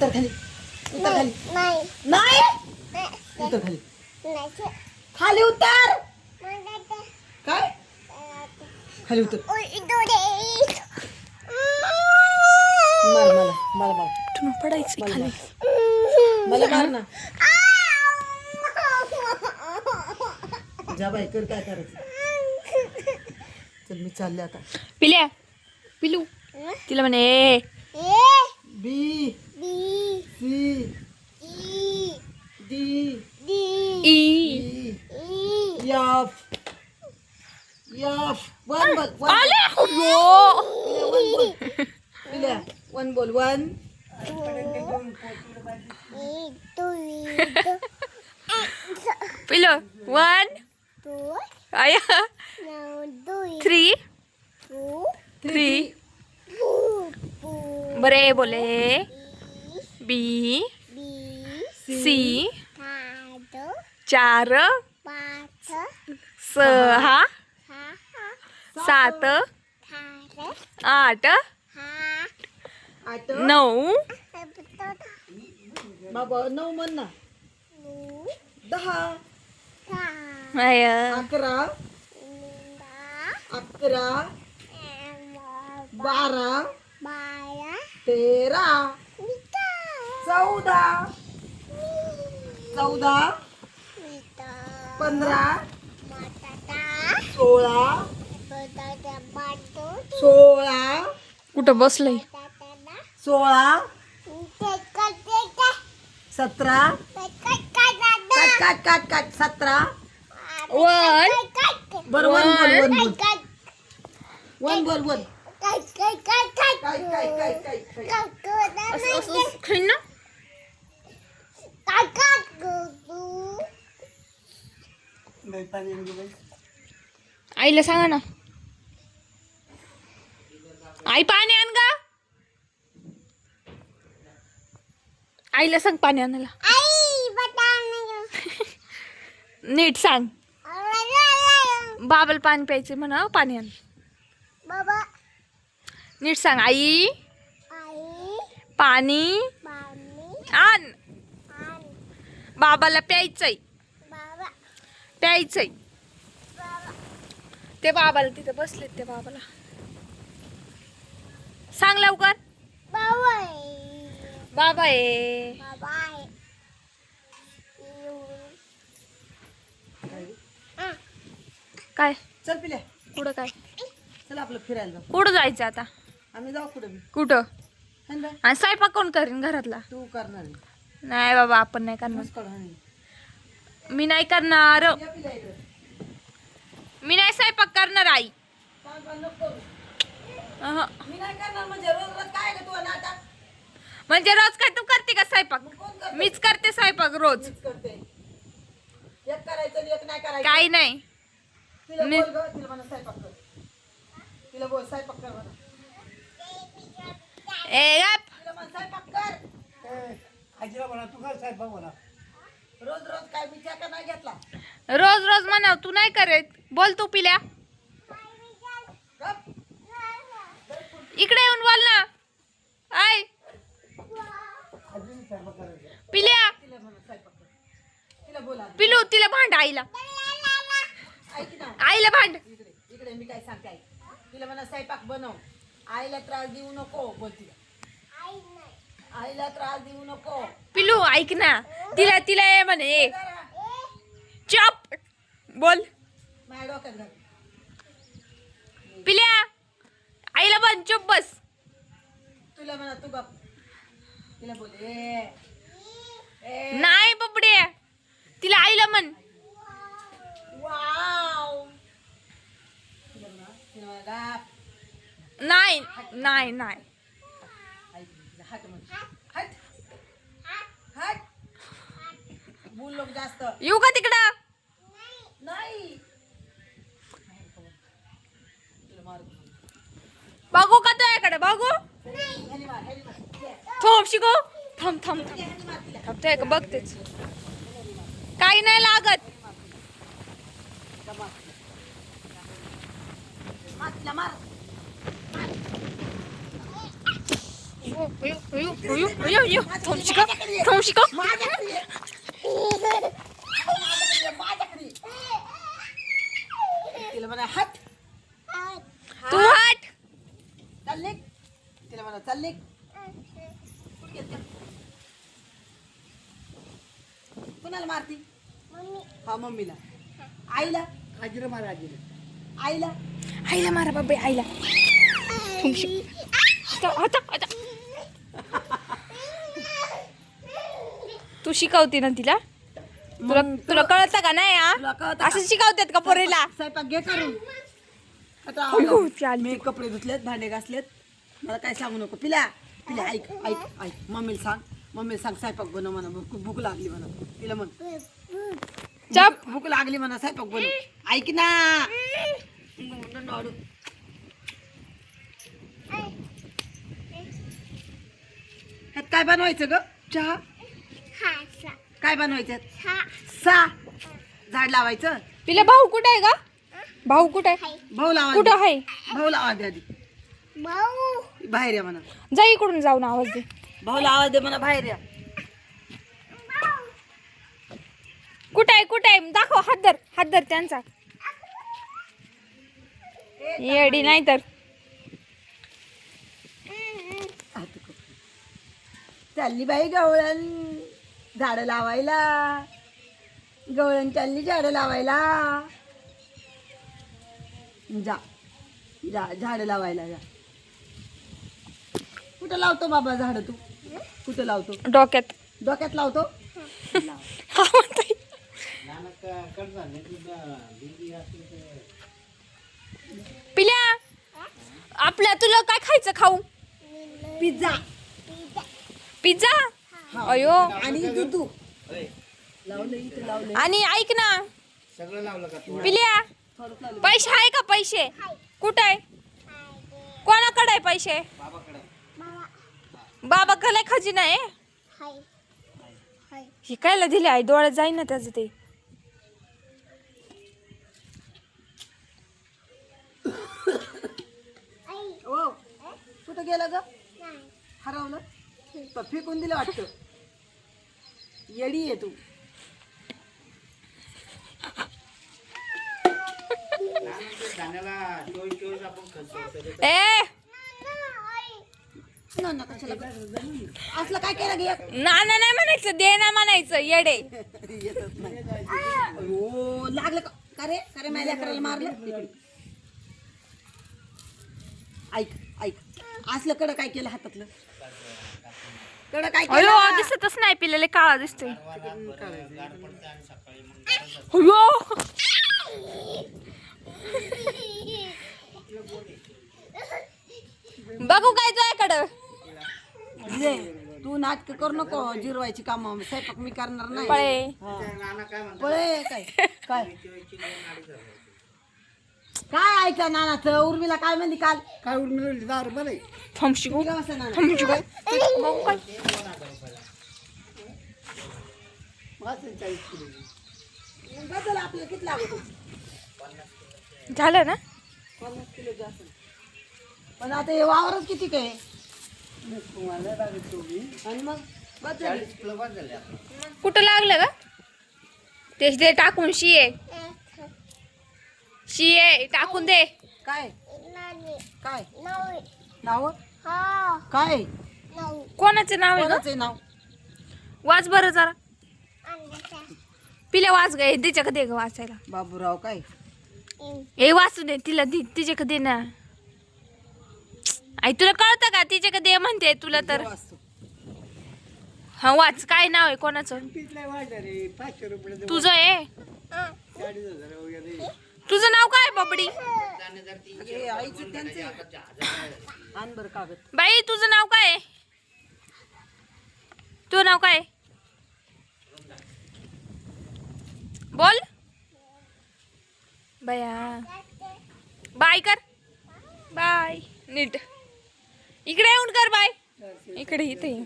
उतर खाली उतर खाली नाही नाही नाही उतर खाली नाही खाली उतर मला काय खाली उतर मार मला मला मार तुम्ही पडायचं मला खाली. मार. मला मार ना जा बाई कर काय करायचं चल मी चालले आता पिल्या पिलू तिला म्हणे A. B C D E F one बोल वन आले हो. पिल्या वन बोल वन पिलो 1 आया 3 बरे बोले बी सी 4 6 7 8 आठ 9 बाबा 9 म्हण ना 10 आया 11 12 13 14 15 16 कुठं बसलंय 16 17 काट 17 बर वन बोल वन खाईन ना आईला सांगा ना आई पाणी आण गा आईला सांग पाणी आणायला नीट सांग बाबाला पाणी प्यायचे म्हणा पाणी आण बाबा नीट सांग आई आई पाणी पाणी आण आण बाबाला प्यायचंय बाबा प्यायचंय बाबा ते बाबाला तिथे बसलेत ते बाबाला सांग लवकर बाबा बाबा आहे बाबा काय चल पिल्या कुठं काय चल आपलं फिरायला जाऊ कुठं जायचं आता आम्ही जाऊ कुठं बी कुठं हाण बाई, आणि स्वयंपाक कोण करीन घरातला तू करणार आहे. नाही बाबा आपण नाही करणार मस्त कर हाण. मी नाही करणार ये पिल्या इकडं. मी नाही स्वयंपाक करणार आई सांग नको करू. अहं. मी नाही करणार म्हणजे रोज काय ग तू नाटक म्हणजे रोज काय तू करते का स्वयंपाक कोण करते? मीच करते स्वयंपाक रोज मीच करते एक करायचं आणि एक नाही करायचं काही नाही तिला मी- बोल ग तिला म्हणा स्वयंपाक कर तिला बोल स्वयंपाक कर म्हणा ए गप. तिला म्हणा स्वयंपाक कर आजीला म्हणा तू काय साहेब म्हणा रोज काय विचार का नाही घेतला रोज रोज म्हणाव तू नाही करत बोल तू पिल्या गप. इकडे येऊन बोल ना आय आजीने स्वयंपाक करायचा पिल्या तिला म्हणा स्वयंपाक कर तिला बोला पिलू तिला भांड आईला ऐक ना आईला भांड इकडे इकडे मी काय सांगते ऐक तिला म्हणा स्वयंपाक बनव आईला त्रास देऊ नको बोल तिला आई नाही आईला त्रास देऊ नको पिलू ऐक ना तिला तिला ये म्हणे चप बोल माझ्या डोक्यात घाल पिल्या आईला बन चुप बस तुला म्हणा तू गप तिला बोल ए नाही बबडे तिला आईला म्हण वाव तिला म्हणा गप नाही नाही नाही ऐक तिला हट म्हण हट हट बोल लोक जास्त येऊ का तिकडं नाही तिला मार बघू का तुझ्याकडे बघू ह्यानी मार ये. थांब शिको थांब थांब थांब ह्यानी मार तिला थांब तुझ्या बघतेच काही नाही लागत मार तिला मार शिका माझ्याकडे तिला म्हणा हट तू हट चालले तिला म्हणा चालले कुणाला मारती मम्मी हा मम्मीला आईला आजीला मारा आजीला आईला आईला मारा बाबा आईला आता आता तू शिकवते ना तिला तुला तुला कळतं का नाही तुला हा कळतं का? असं शिकवतात का पोरीला स्वयंपाक घे करून आता अयो, ती आली. मी कपडे धुतलेत भांडे घासलेत मला काय सांगू नको पिल्या पिल्या ऐक ऐक ऐक मम्मीला सांग स्वयंपाक बनव म्हणा भूक लागली म्हणा तिला म्हण चप भूक लागली म्हणा स्वयंपाक बनव ऐक ना ह्यात काय बनवायचं ग चहा खासा काय बनवायचं खा सा झाड लावायचं तिला भाऊ कुठे आहे का भाऊ कुठे आहे भाऊ लावा कुठं आहे भाऊ लावा दे आधी भाऊ बाहेर या म्हणा जा इकडून जाऊन आवाज दे भाऊला आवाज दे म्हणा बाहेर या कुठे आहे दाखव हात धर त्यांचा येडी नाही तर चालली बाई गवळण झाडं लावायला गवळण चालली झाडं लावायला जा जा झाडं लावायला जा कुठं लावतो बाबा झाडं तू कुठं लावतो डोक्यात डोक्यात लावतो लाव. हा म्हणतोय. पिल्या आपल्या तुला काय खायचं खाऊ पिझ्झा पिझ्झा अयो आणि दूध लावलं इथं लावलं आणि ऐक ना सगळं लावलं का तू पिल्या थोडंच लावलं पैसे आहे का पैसे कुठे आहे कोणाकडे आहे पैसे बाबाकडे बाबा कलाय खजिना आहे हाय हाय हे कायला दिले आहे डोळ्यात जाईन ना त्याचं ते आई ओ कुठं गेलं ग नाही हरवलं फेकून दिलं वाटतं येडी आहे तू धान्याला चोवीस चोवीस आपण खर्च ए ना ना कशाला असलं काय केलं गे नाना नाही म्हणायचं दे ना म्हणायचं येडे येतच नाही अयो लागलं का रे माझ्या करायला मारलं इकडे. ऐक ऐक असलं कडं काय केलं हातातलं कडं काय अयो केलं दिसतच नाही पिलेले काळा दिसतोय अयो बघू काय तुझ्याकडं ले, तू नाटक करू नको जिरवायची काम स्वयंपाक मी करणार नाही पळे हा. नाना काय म्हणतात पळे काय काय काय ऐकलं नानाचं उर्मिला काय म्हणली काल काय उरमिळली दार बरं आहे. फमशी गो किती वाजता नाना फमशी गो बघू काय 45 किलो बदल आपल्याला किती लागत होतं? झालं ना 50 किलो जास्त पण आता हे वावरच किती काय तुम्हाला लागत तुम्ही आणि मग बदल 40 किलो बाद झाले आपण. कुठं लागलं का तेच दे टाकून शिये शिये टाकून दे काय नानी काय नऊ नाव हा काय नऊ कोणाचं नाव आहे ग कोणाचं नाव वाच बरं जरा अंदाजा पिल्या वाच गे तिच्या दे ग वाचायला बाबूराव काय ए वाचू दे तिला तिच्या दे ना आई तुला कळतं का तिच्या दे म्हणते तुला तर वाचतो हा वाच काय नाव आहे कोणाचं पिठलं वाढलं रे 500 रुपये तुझं आहे 40,000 वगैरे तुझं नाव काय बाबडी हे आईचं त्यांचं आण बरं कागद बाई तुझं नाव काय आहे तुझं नाव काय आहे? बोल बया बाय कर बाय नीट इकडे येऊन कर बाय इकडे इथे ये.